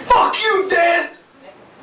Fuck you, death!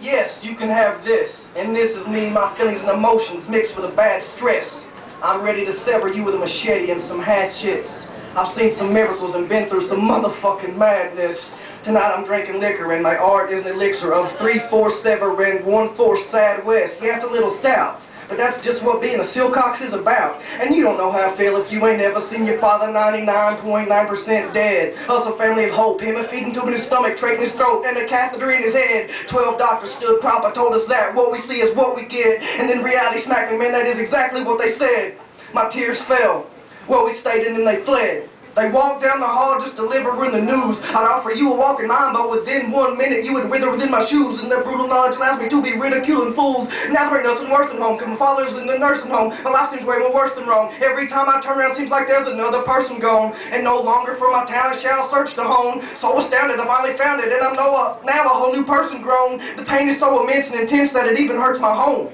Yes, you can have this. And this is me, my feelings and emotions mixed with a bad stress. I'm ready to sever you with a machete and some hatchets. I've seen some miracles and been through some motherfucking madness. Tonight I'm drinking liquor and my art is an elixir of 3/4 Sever and 1/4 Sad West. Yeah, it's a little stout, but that's just what being a Silcox is about. And you don't know how I feel if you ain't ever seen your father 99.9% dead. Us a family of hope, him a feeding tube in his stomach, trach in his throat, and a catheter in his head. 12 doctors stood proper, told us that what we see is what we get. And then reality smacked me, man, that is exactly what they said. My tears fell. Well, we stayed and then they fled. They walked down the hall just delivering the news. I'd offer you a walking mine, but within 1 minute you would wither within my shoes. And their brutal knowledge allows me to be ridiculing fools. Now there ain't nothing worse than home, cause my father's in the nursing home. My life seems way more worse than wrong. Every time I turn around seems like there's another person gone. And no longer for my talent shall search the home. So astounded I finally found it, and I'm now a whole new person grown. The pain is so immense and intense that it even hurts my home.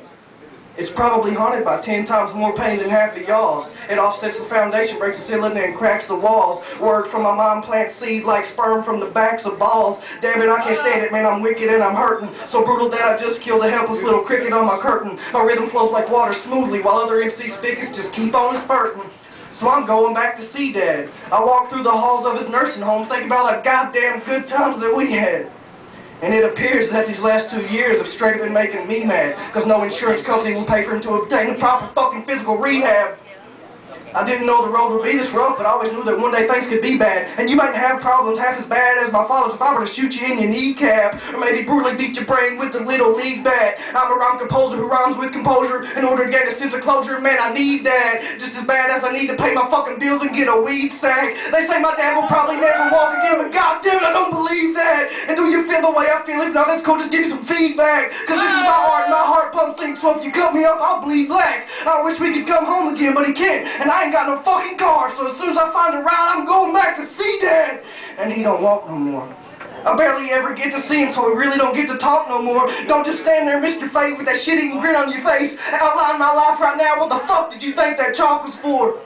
It's probably haunted by 10 times more pain than half of y'all's. It offsets the foundation, breaks the ceiling, and cracks the walls. Word from my mom plants seed like sperm from the backs of balls. Damn it, I can't stand it, man, I'm wicked and I'm hurting. So brutal that I just killed a helpless little cricket on my curtain. My rhythm flows like water smoothly while other MC spigots just keep on spurting. So I'm going back to see Dad. I walk through the halls of his nursing home thinking about all the goddamn good times that we had. And it appears that these last 2 years have straight been making me mad, because no insurance company will pay for him to obtain the proper fucking physical rehab. I didn't know the road would be this rough, but I always knew that one day things could be bad. And you might have problems half as bad as my father's if I were to shoot you in your kneecap, or maybe brutally beat your brain with a little league bat. I'm a rhyme composer who rhymes with composure in order to gain a sense of closure. Man, I need that just as bad as I need to pay my fucking bills and get a weed sack. They say my dad will probably never walk again, but goddamn it, I don't believe that. And do you feel the way I feel? If not, that's cool, just give me some feedback. Cause this is my art and my heart pumps ink, so if you cut me up, I'll bleed black. I wish we could come home again, but he can't, and I ain't got no fucking car, so as soon as I find a ride, I'm going back to see Dad. And he don't walk no more. I barely ever get to see him, so we really don't get to talk no more. Don't just stand there, Mr. Fate, with that shit-eating grin on your face, outlining my life right now. What the fuck did you think that chalk was for?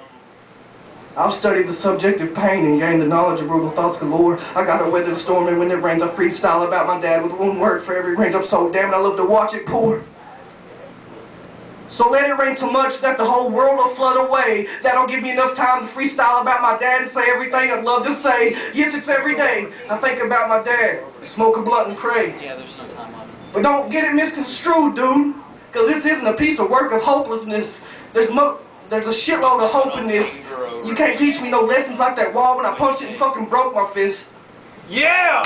I've studied the subject of pain and gained the knowledge of brutal thoughts galore. I gotta weather the storm, and when it rains, I freestyle about my dad with one word for every range. I'm so damn it, I love to watch it pour. So let it rain so much that the whole world will flood away. That'll give me enough time to freestyle about my dad and say everything I'd love to say. Yes, it's every day I think about my dad, smoke a blunt and pray. Yeah, there's no time on it. But don't get it misconstrued, dude, because this isn't a piece of work of hopelessness. There's a shitload of hope in this. You can't teach me no lessons like that wall when I punched it and fucking broke my fist. Yeah!